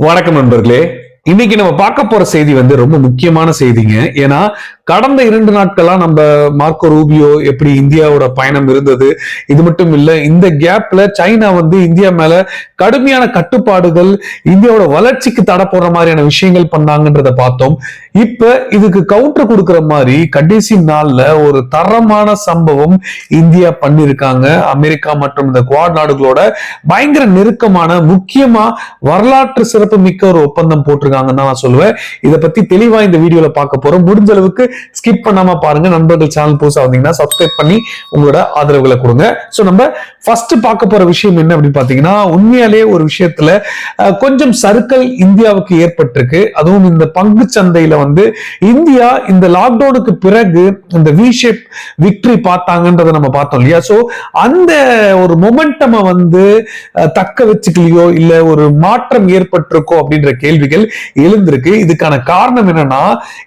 வணக்கம் நண்பர்களே. இன்னைக்கு நம்ம பார்க்க போற செய்தி ரொம்ப முக்கியமான செய்திங்க. ஏன்னா கடந்த 2 நாட்களா நம்ம மார்க்கோ ரூபியோ எப்படி இந்தியாவோட பயணம் இருந்தது, இது மட்டும் இல்ல இந்த கேப்ல சைனா இந்தியா மேல கடுமையான கட்டுப்பாடுகள், இந்தியாவோட வளர்ச்சிக்கு தடை போடுற மாதிரியான விஷயங்கள் பண்ணாங்கன்றத பார்த்தோம். இப்ப இதுக்கு கவுண்டர் கொடுக்கிற மாதிரி கடைசி நாள்ல ஒரு தரமான சம்பவம் இந்தியா பண்ணிருக்காங்க. அமெரிக்கா மற்றும் இந்த குவாட் நாடுகளோட பயங்கர நெருக்கமான முக்கியமா வரலாற்று சிறப்பு மிக்க ஒரு ஒப்பந்தம் போட்டிருக்காங்கன்னு தான் நான் சொல்லுவேன். இதை பத்தி தெளிவா இந்த வீடியோல பார்க்க போறோம். முடிஞ்ச அளவுக்கு ஸ்கிப் பண்ணாம பாருங்க. நண்பர்கள் சேனல் புதுசா வந்தீங்கன்னா சப்ஸ்கிரைப் பண்ணி உங்களோட ஆதரவுகளை கொடுங்க. சோ நம்ம ஃபர்ஸ்ட் பார்க்க போற விஷயம் என்ன அப்படின்னு பாத்தீங்கன்னா, உண்மையாலே ஒரு விஷயத்துல கொஞ்சம் சறுக்கல் இந்தியாவுக்கு ஏற்பட்டிருக்கு. அதுவும் இந்த பங்கு சந்தையில இந்தியா இந்த லாக்டவுனுக்கு பிறகு இந்த வி ஷேப் விக்டரி பார்த்தாங்கன்றதை நம்ம பார்த்தோம் இல்லையா. சோ அந்த ஒரு மொமெண்டம் தக்க வச்சுக்கலையோ இல்ல ஒரு மாற்றம் ஏற்பட்டிருக்கோ அப்படின்ற கேள்விகள் எழுந்திருக்கு. இதுக்கான காரணம் என்னன்னா,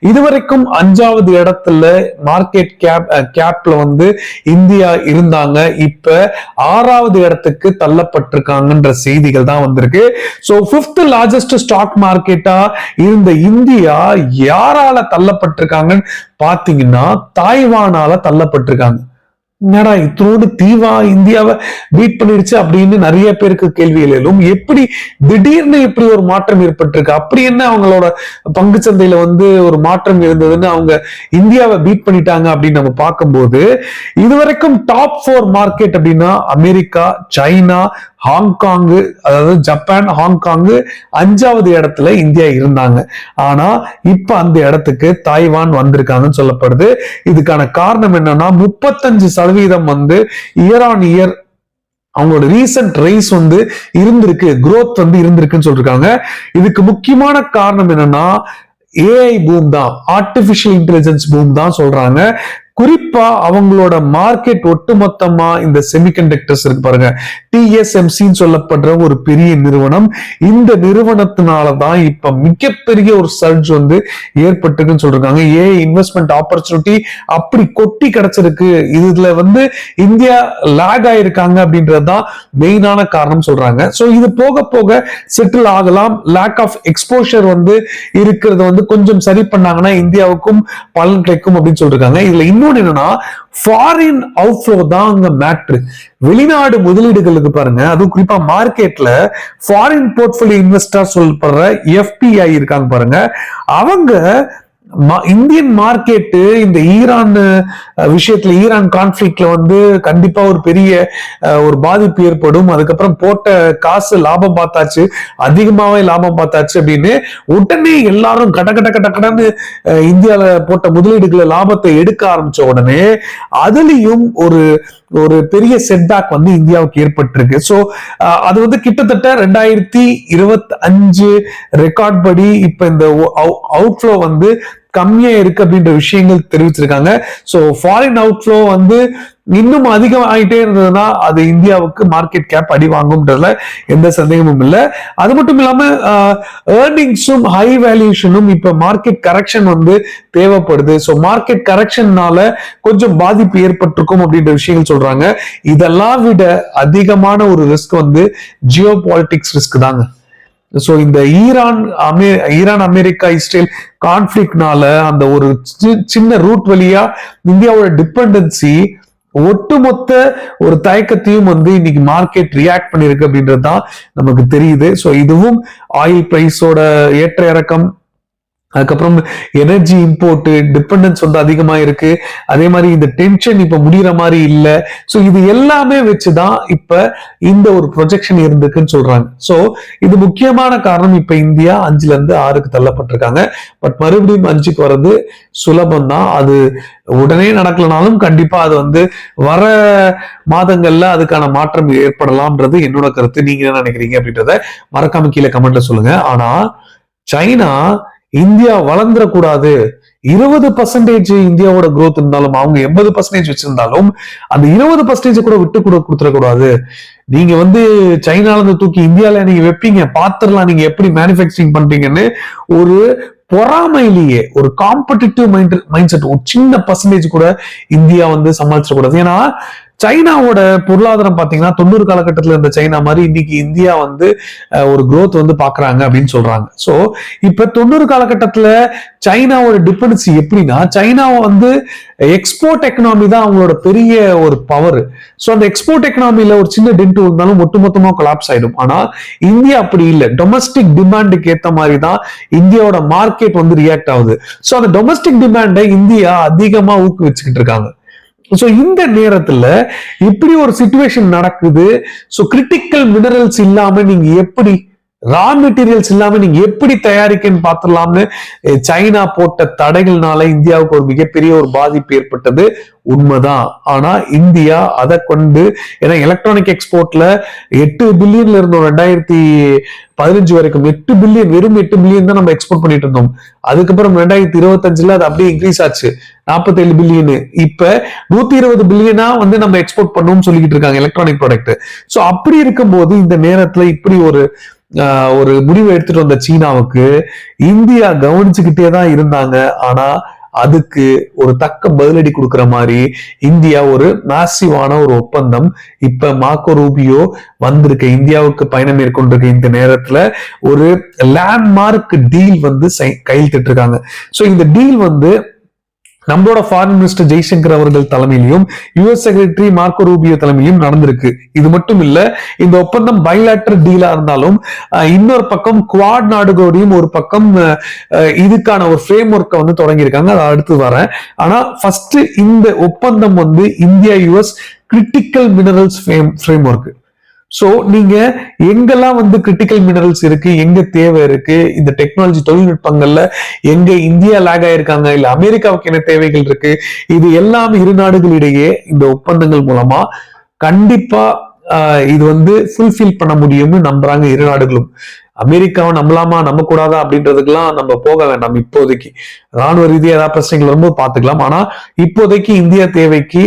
இதுவரைக்கும் 5வது இடத்துல மார்க்கெட் கேப்ல இந்தியா இருந்தாங்க. இப்ப 6வது இடத்துக்கு தள்ளப்பட்டிருக்காங்கன்ற செய்திகள் தான் வந்திருக்கு. சோ 5th லார்ஜஸ்ட் ஸ்டாக் மார்க்கெட்டா இருந்த இந்தியா யாரால தள்ளப்பட்டிருக்காங்கன்னு பாத்தீங்கன்னா தாய்வானால தள்ளப்பட்டிருக்காங்க. என்னடா இத்தோடு தீவா இந்தியாவை பீட் பண்ணிடுச்சு அப்படின்னு நிறைய பேருக்கு கேள்விகள் எழும். எப்படி திடீர்னு இப்படி ஒரு மாற்றம் ஏற்பட்டிருக்கு, அப்படி என்ன அவங்களோட பங்கு சந்தையில ஒரு மாற்றம் இருந்ததுன்னு அவங்க இந்தியாவை பீட் பண்ணிட்டாங்க அப்படின்னு நம்ம பார்க்கும்போது, இதுவரைக்கும் டாப் 4 மார்க்கெட் அப்படின்னா அமெரிக்கா, சைனா, ஹாங்காங்கு, அதாவது ஜப்பான், ஹாங்காங்கு 5வது இடத்துல இந்தியா இருந்தாங்க. ஆனா இப்ப அந்த இடத்துக்கு தாய்வான் வந்திருக்காங்கன்னு சொல்லப்படுது. இதுக்கான காரணம் என்னன்னா 35% இயர் ஆன் இயர் அவங்களோட ரீசன்ட் ரைஸ் இருந்திருக்கு, growth இருந்திருக்குன்னு சொல்றாங்க. இதுக்கு முக்கியமான காரணம் என்னன்னா ஏஐ பூம் தான், ஆர்டிபிஷியல் இன்டெலிஜென்ஸ் பூம் தான் சொல்றாங்க. குறிப்பா அவங்களோட மார்க்கெட் ஒட்டுமொத்தமா இந்த செமிகண்டக்டர்ஸ் இருக்கு பாருங்க, டிஎஸ்எம்சின்னு சொல்லப்படுற ஒரு பெரிய நிறுவனம். இந்த நிறுவனத்தினாலதான் இப்ப மிகப்பெரிய ஒரு சர்ஜ் ஏற்பட்டிருக்குன்னு சொல்றாங்க. ஏஐ இன்வெஸ்ட்மெண்ட் ஆப்பர்ச்சுனிட்டி அப்படி கொட்டி கிடைச்சிருக்கு. இதுல இந்தியா லாக் ஆயிருக்காங்க அப்படின்றதுதான் மெயினான காரணம் சொல்றாங்க. சோ இது போக போக செட்டில் ஆகலாம். லேக் ஆஃப் எக்ஸ்போஷர் இருக்கிறது கொஞ்சம் சரி பண்ணாங்கன்னா இந்தியாவுக்கும் பலன் கிடைக்கும் அப்படின்னு சொல்றாங்க. இதுல இன்னொன்னு என்னன்னா, ஃபாரின் அவுட்ஃப்ளோ தான் அங்க மேட்ரு. வெளிநாடு முதலீடுகளுக்கு பாருங்க, அதுவும் குறிப்பா மார்க்கெட்ல ஃபாரின் போர்ட்ஃபோலியோ இன்வெஸ்டர் சொல்லப்படுற எஃபிஐ இருக்காங்க பாருங்க, அவங்க இந்தியன் மார்க்கெட் இந்த ஈரான் விஷயத்துல, ஈரான் கான்ஃபிளிக்ட்ல கண்டிப்பா ஒரு பெரிய ஒரு பாதிப்பு ஏற்படும், அதுக்கப்புறம் போட்ட காசு லாபம் பார்த்தாச்சு, அதிகமாவே லாபம் பார்த்தாச்சு அப்படின்னு உடனே எல்லாரும் கடன்னு இந்தியால போட்ட முதலீடுகளை லாபத்தை எடுக்க ஆரம்பிச்ச உடனே அதுலயும் ஒரு பெரிய செட்பேக் இந்தியாவுக்கு ஏற்பட்டிருக்கு. சோ அது கிட்டத்தட்ட 2025 ரெக்கார்ட் படி இப்ப இந்த அவுட்ஃப்ளோ கம்மியா இருக்கு அப்படின்ற விஷயங்கள் தெரிவிச்சிருக்காங்க. சோ ஃபாரின் அவுட்ஃப்ளோ இன்னும் அதிகம் ஆகிட்டே இருந்ததுன்னா அது இந்தியாவுக்கு மார்க்கெட் கேப் அடி வாங்கும்ன்றதுல எந்த சந்தேகமும் இல்லை. அது மட்டும் இல்லாம ஏர்னிங்ஸும் ஹை வேல்யூஷனும் இப்ப மார்க்கெட் கரெக்ஷன் தேவைப்படுது. சோ மார்க்கெட் கரெக்ஷன்னால கொஞ்சம் பாதிப்பு ஏற்பட்டிருக்கும் அப்படின்ற விஷயங்கள் சொல்றாங்க. இதெல்லாம் விட அதிகமான ஒரு ரிஸ்க் ஜியோ பாலிட்டிக்ஸ் ரிஸ்க் தாங்க. சோ இந்த ஈரான் அமெரிக்கா இஸ்ரேல் கான்ஃபிளிக்ட்னால அந்த ஒரு சின்ன ரூட் வழியா இந்தியாவோட டிபெண்டன்சி ஒட்டுமொத்த ஒரு தயக்கத்தையும் இன்னைக்கு மார்க்கெட் ரியாக்ட் பண்ணிருக்கு அப்படின்றதுதான் நமக்கு தெரியுது. சோ இதுவும் ஆயில் பிரைஸோட ஏற்ற இறக்கம், அதுக்கப்புறம் எனர்ஜி இம்போர்ட் டிபெண்டன்ஸ் அதிகமா இருக்கு. அதே மாதிரி இந்த டென்ஷன் இப்ப முடிகிற மாதிரி இல்ல. சோ இது எல்லாமே வச்சுதான் இப்ப இந்த ஒரு ப்ரொஜெக்ஷன் இருந்துக்குன்னு சொல்றாங்க. சோ இது முக்கியமான காரணம். இப்ப இந்தியா 5ல இருந்து 6க்கு தள்ளப்பட்டிருக்காங்க. பட் மறுபடியும் 5க்கு வர்றது சுலபம் தான். அது உடனே நடக்கலனாலும் கண்டிப்பா அது வர மாதங்கள்ல அதுக்கான மாற்றம் ஏற்படலாம்ன்றது என்னோட கருத்து. நீங்க என்ன நினைக்கிறீங்க அப்படின்றத மறக்காம கீழே கமெண்ட்ல சொல்லுங்க. ஆனா சைனா இந்தியா வளர்ந்துடக்கூடாது, 20% இந்தியாவோட growth இருந்தாலும், அவங்க 80% வச்சிருந்தாலும் அந்த 20% கூட விட்டு கொடுத்துடக்கூடாது. நீங்க சைனால இருந்து தூக்கி இந்தியால நீங்க வைப்பீங்க, பாத்திரலாம் நீங்க எப்படி மேனுபேக்சரிங் பண்றீங்கன்னு ஒரு பொறாமையிலேயே ஒரு காம்படிட்டிவ் மைண்ட் செட் ஒரு சின்ன பர்சன்டேஜ் கூட இந்தியா சமாளிச்சிடக்கூடாது. ஏன்னா சைனாவோட பொருளாதாரம் பாத்தீங்கன்னா 90 காலகட்டத்துல இருந்த சைனா மாதிரி இன்னைக்கு இந்தியா வந்து ஒரு growth வந்து பாக்குறாங்க அப்படின்னு சொல்றாங்க. சோ இப்ப 90 காலகட்டத்துல சைனாவோட டிபெண்டன்சி எப்படின்னா, சைனாவை வந்து எக்ஸ்போர்ட் எக்கனாமி தான் அவங்களோட பெரிய ஒரு பவர். ஸோ அந்த எக்ஸ்போர்ட் எக்கனாமில ஒரு சின்ன டென்ட் இருந்தாலும் ஒட்டுமொத்தமா கொலாப்ஸ் ஆயிடும். ஆனா இந்தியா அப்படி இல்லை. டொமஸ்டிக் டிமாண்டுக்கு ஏத்த மாதிரி தான் இந்தியாவோட மார்க்கெட் வந்து ரியாக்ட் ஆகுது. ஸோ அந்த டொமஸ்டிக் டிமாண்டை இந்தியா அதிகமா ஊக்குவிச்சுக்கிட்டு இருக்காங்க. சோ இந்த நேரத்துல இப்படி ஒரு சிச்சுவேஷன் நடக்குது. சோ கிரிட்டிக்கல் மினரல்ஸ் இல்லாம நீங்க எப்படி, ரா மெட்டீரியல்ஸ் இல்லாம நீங்க எப்படி தயாரிக்கன்னு பாத்துடலாம்னு சைனா போட்ட தடைகள்னால இந்தியாவுக்கு ஒரு மிகப்பெரிய ஒரு பாதிப்பு ஏற்பட்டது உண்மைதான். ஆனா இந்தியா அதை கொண்டு, ஏன்னா எலக்ட்ரானிக் எக்ஸ்போர்ட்ல 8 பில்லியன்ல இருந்தோம் 2015 வரைக்கும். 8 பில்லியன், வெறும் 8 பில்லியன் தான் நம்ம எக்ஸ்போர்ட் பண்ணிட்டு இருந்தோம். அதுக்கப்புறம் 2025 அது அப்படியே இன்க்ரீஸ் ஆச்சு 47 பில்லியன். இப்ப 120 பில்லியனா வந்து நம்ம எக்ஸ்போர்ட் பண்ணோம்னு சொல்லிக்கிட்டு இருக்காங்க எலக்ட்ரானிக் ப்ராடக்ட். சோ அப்படி இருக்கும்போது இந்த நேரத்துல இப்படி ஒரு முடிவு எடுத்துட்டு வந்த சீனாவுக்கு இந்தியா கவனிச்சுக்கிட்டே தான் இருந்தாங்க. ஆனா அதுக்கு ஒரு தக்க பதிலடி கொடுக்கிற மாதிரி இந்தியா ஒரு மேசிவான ஒரு ஒப்பந்தம், இப்ப மார்க்கோ ரூபியோ வந்திருக்க இந்தியாவுக்கு பயணம் மேற்கொண்டிருக்க இந்த நேரத்துல ஒரு லேண்ட்மார்க் டீல் வந்து கையெழுத்திட்டு இருக்காங்க. சோ இந்த டீல் வந்து நம்மளோட ஃபாரின் மினிஸ்டர் ஜெய்சங்கர் அவர்கள் தலைமையிலும் யுஎஸ் செக்ரட்டரி மார்க்கோ ரூபியோ தலைமையிலும் நடந்திருக்கு. இது மட்டும் இல்ல, இந்த ஒப்பந்தம் பைலேட்டரல் டீலா இருந்தாலும் இன்னொரு பக்கம் குவாட் நாடுகளோடையும் ஒரு பக்கம் இதுக்கான ஒரு ஃப்ரேம் ஒர்க்கை வந்து தொடங்கியிருக்காங்க. அதை அடுத்து வரேன். ஆனா ஃபர்ஸ்ட் இந்த ஒப்பந்தம் வந்து India US critical minerals frame work. So நீங்க எங்கெல்லாம் வந்து கிரிட்டிக்கல் மினரல்ஸ் இருக்கு, எங்க தேவை இருக்கு, இந்த டெக்னாலஜி தொழில்நுட்பங்கள்ல எங்க இந்தியா லேக் ஆயிருக்காங்க, இல்ல அமெரிக்காவுக்கு என்ன தேவைகள் இருக்கு, இது எல்லாம் இரு நாடுகளிடையே இந்த ஒப்பந்தங்கள் மூலமா கண்டிப்பா இது வந்து ஃபுல்ஃபில் பண்ண முடியும்னு நம்புறாங்க இரு நாடுகளும். அமெரிக்காவை நம்பலாமா நம்ப கூடாதா அப்படின்றதுக்கெல்லாம் நம்ம போக வேண்டாம். இப்போதைக்கு ராணுவ ரீதியா ஏதாவது பிரச்சனைகள் வரும்போது பாத்துக்கலாம். ஆனா இப்போதைக்கு இந்தியா தேவைக்கு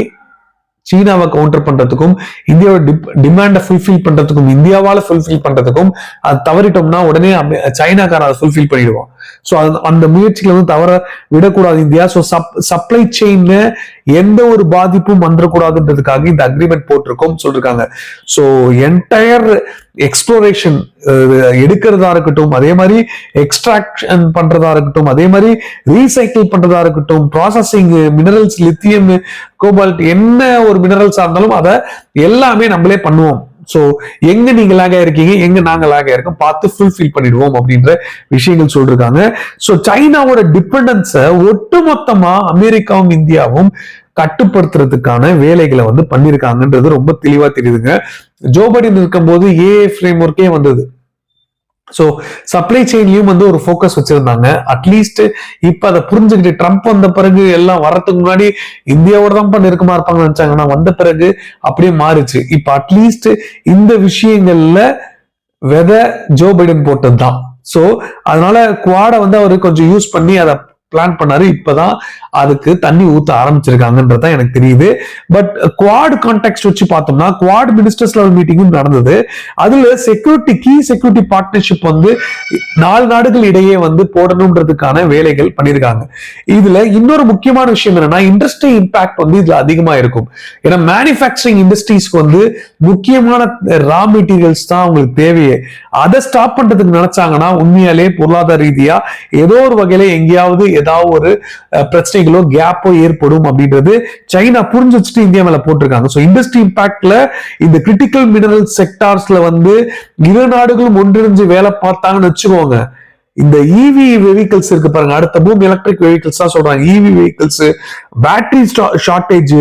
சீனாவை கவுண்டர் பண்றதுக்கும் இந்தியாவோட டிமாண்டை ஃபுல்ஃபில் பண்றதுக்கும், இந்தியாவால ஃபுல்ஃபில் பண்றதுக்கும் அது தவறிட்டோம்னா உடனே சைனாக்காரன் அதை ஃபுல்ஃபில் பண்ணிடுவான். ஸோ அந்த முயற்சிகளை வந்து தவற விடக்கூடாது இந்தியா. ஸோ சப்ளை செயின்ல எந்த ஒரு பாதிப்பும் வந்துடக்கூடாதுன்றதுக்காக இந்த அக்ரிமெண்ட் போட்டிருக்கோம் சொல்லிருக்காங்க. ஸோ என்டையர் எக்ஸ்ப்ளோரேஷன் எடுக்கிறதா இருக்கட்டும், அதே மாதிரி எக்ஸ்ட்ராக்ஷன் பண்றதா இருக்கட்டும், அதே மாதிரி ரீசைக்கிள் பண்றதா இருக்கட்டும், ப்ராசஸிங் மினரல்ஸ், லித்தியம், கோபால்ட், என்ன ஒரு மினரல்ஸா இருந்தாலும் அதை எல்லாமே நம்மளே பண்ணுவோம். சோ எங்க நீங்க லாக இருக்கீங்க, எங்க நாங்க லாக இருக்கோம், பார்த்து ஃபுல்ஃபில் பண்ணிடுவோம் அப்படின்ற விஷயங்கள் சொல்றாங்க. சோ சைனாவோட டிபெண்டன்ஸ ஒட்டுமொத்தமா அமெரிக்காவும் இந்தியாவும் கட்டுப்படுத்துறதுக்கான வேலைகளை வந்து பண்ணிருக்காங்கன்றது ரொம்ப தெளிவா தெரியுதுங்க. ஜோ பைடன் இருக்கும்போது ஏஏ ஃப்ரேம் ஒர்க்கே வந்தது. சோ சப்ளை செயின்லயும் வந்து ஒரு போக்கஸ் வச்சிருந்தாங்க. அட்லீஸ்ட் இப்ப அதை புரிஞ்சுக்கிட்டு ட்ரம்ப் வந்த பிறகு எல்லாம் வர்றதுக்கு முன்னாடி இந்தியாவோட தான் நெருக்கமா இருப்பாங்கன்னு நினைச்சாங்கன்னா வந்த பிறகு அப்படியே மாறிச்சு. இப்ப அட்லீஸ்ட் இந்த விஷயங்கள்ல விதை ஜோ பைடன் போட்டது தான். சோ அதனால குவாடை வந்து அவரு கொஞ்சம் யூஸ் பண்ணி அதை பிளான் பண்ணாரு. இப்பதான் அதுக்கு தண்ணி ஊத்த ஆரம்பிச்சிருக்காங்கன்றதான் எனக்கு தெரியுது. பட் குவாட் கான்டெக்ட் வச்சு பார்த்தோம்னா குவாட் மினிஸ்டர்ஸ் லெவல் மீட்டிங்கும் நடந்தது. அதுல கீ செக்யூரிட்டி பார்ட்னர்ஷிப் வந்து 4 நாடுகள் இடையே வந்து போடணும்ன்றதுக்கான வேலைகள் பண்ணிருக்காங்க. இதுல இன்னொரு முக்கியமான விஷயம் என்னன்னா, இண்டஸ்ட்ரி இம்பாக்ட் வந்து இதுல அதிகமா இருக்கும். ஏன்னா மேனுஃபேக்சரிங் இண்டஸ்ட்ரீஸ்க்கு வந்து முக்கியமான ரா மெட்டீரியல்ஸ் தான் அவங்களுக்கு தேவையே. அதை ஸ்டாப் பண்றதுக்கு நினைச்சாங்கன்னா உண்மையாலே பொருளாதார ரீதியா ஏதோ ஒரு வகையில எங்கேயாவது ஏதாவது ஒரு பிரச்சனைகளோ கேப்போ ஏற்படும் அப்படின்றது சைனா புரிஞ்சு வச்சுட்டு இந்தியா மேல போட்டிருக்காங்க. சோ இண்டஸ்ட்ரி இம்பாக்ட்ல இந்த கிரிட்டிக்கல் மினரல் செக்டார்ஸ்ல வந்து இரு நாடுகளும் ஒன்றிணைஞ்சு வேலை பார்த்தாங்கன்னு வச்சுக்கோங்க, இந்த இவி வெஹிக்கிள்ஸ் இருக்கு பாருங்க, அடுத்த பூம் எலக்ட்ரிக் வெஹிக்கிள்ஸ் தான் சொல்றாங்க. EV vehicles, battery shortage,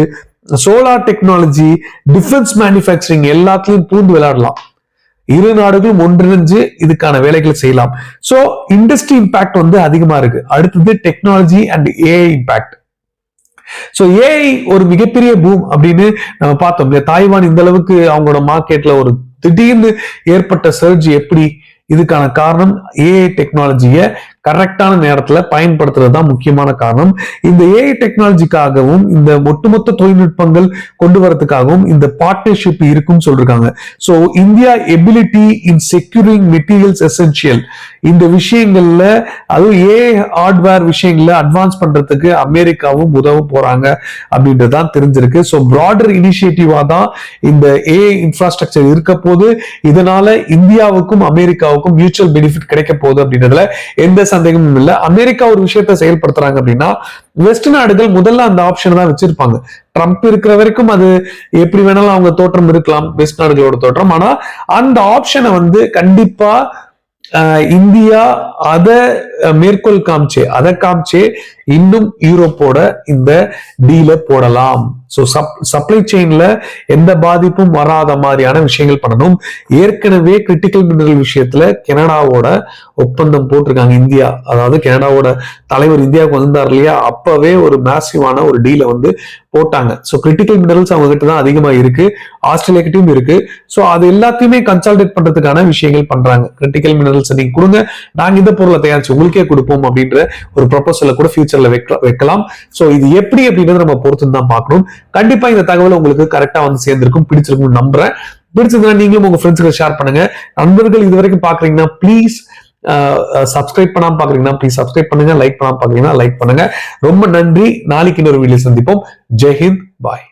solar technology, defence manufacturing எல்லாத்துலயும் பூந்து விளையாடலாம். இரு நாடுகளும் ஒன்றிணைஞ்சு இதுக்கான வேலைகளை செய்யலாம். சோ இண்டஸ்ட்ரி இம்பாக்ட் வந்து அதிகமா இருக்கு. அடுத்தது technology and AI impact. So AI ஒரு மிகப்பெரிய பூம் அப்படின்னு நம்ம பார்த்தோம். தாய்வான் இந்த அளவுக்கு அவங்களோட மார்க்கெட்ல ஒரு திடீர்னு ஏற்பட்ட சர்ஜ் எப்படி, இதுக்கான காரணம் ஏஐ டெக்னாலஜியை கரெக்டான நேரத்துல பயன்படுத்துறது தான் முக்கியமான காரணம். இந்த ஏஐ டெக்னாலஜிக்காகவும் இந்த ஒட்டுமொத்த தொழில்நுட்பங்கள் கொண்டு வரதுக்காகவும் இந்த பார்ட்னர்ஷிப் இருக்குன்னு சொல்றாங்க. So India ability in securing materials essential, இந்த விஷயங்கள்ல அதுவும் ஏஐ ஹார்ட்வேர் விஷயங்கள்ல அட்வான்ஸ் பண்றதுக்கு அமெரிக்காவும் உதவ போறாங்க அப்படின்றதுதான் தெரிஞ்சிருக்கு. ஸோ பிராடர் இனிஷியேட்டிவா தான் இந்த ஏஐ இன்ஃப்ராஸ்ட்ரக்சர் இருக்க போது. இதனால இந்தியாவுக்கும் அமெரிக்காவுக்கும் மியூச்சுவல் பெனிஃபிட் கிடைக்க போகுது அப்படின்றதுல எந்த சந்தேகமும் இல்லை. அமெரிக்கா ஒரு விஷயத்தை செயல்படுத்துறாங்க அப்படின்னா வெஸ்ட் நாடுகள் முதல்ல அந்த ஆப்ஷன் தான் வச்சிருப்பாங்க. ட்ரம்ப் இருக்கிற வரைக்கும் அது எப்படி வேணாலும் அவங்க தோற்றம் இருக்கலாம், வெஸ்ட் நாடுகளோட தோற்றம். ஆனா அந்த ஆப்ஷனை வந்து கண்டிப்பா இந்தியா அதை மேற்கோள் காமிச்சே இன்னும் யூரோப்போட இந்த டீல போடலாம். ஸோ சப்ளை செயின்ல எந்த பாதிப்பும் வராத மாதிரியான விஷயங்கள் பண்ணணும். ஏற்கனவே கிரிட்டிக்கல் மினரல் விஷயத்துல கனடாவோட ஒப்பந்தம் போட்டிருக்காங்க இந்தியா. அதாவது கனடாவோட தலைவர் இந்தியாவுக்கு வந்தார் இல்லையா, அப்பவே ஒரு மேசிவான ஒரு டீல வந்து போட்டாங்க. ஸோ கிரிட்டிக்கல் மினரல்ஸ் அவங்க கிட்ட தான் அதிகமா இருக்கு, ஆஸ்திரேலியா கிட்டயும் இருக்கு. ஸோ அது எல்லாத்தையுமே கன்சால்டேட் பண்றதுக்கான விஷயங்கள் பண்றாங்க. கிரிட்டிக்கல் மினரல்ஸ் நீங்க கொடுங்க, நாங்க இந்த பொருளை தயாரிச்சு உங்களுக்கே கொடுப்போம் அப்படின்ற ஒரு ப்ரொபோசலை கூட ஃபியூச்சர்ல வைக்கலாம். ஸோ இது எப்படி அப்படின்றத நம்ம பொறுத்து தான் பார்க்கணும். கண்டிப்பா இந்த தகவல் உங்களுக்கு கரெக்டா வந்து சேர்ந்திருக்கும், பிடிச்சிருக்கும் நம்புறேன். பிடிச்சிருந்தா நீங்களும் உங்க ஃப்ரெண்ட்ஸுக்கு ஷேர் பண்ணுங்க. நண்பர்கள் இது வரைக்கும் பாக்குறீங்கன்னா ப்ளீஸ் சப்ஸ்கிரைப் பண்ணாம பாக்குறீங்கன்னா ப்ளீஸ் சப்ஸ்கிரைப் பண்ணுங்க, லைக் பண்ணாம பாக்குறீங்கன்னா லைக் பண்ணுங்க. ரொம்ப நன்றி. நாளைக்கு இன்னொரு வீடியோ சந்திப்போம். ஜெய் ஹிந்த், பாய்.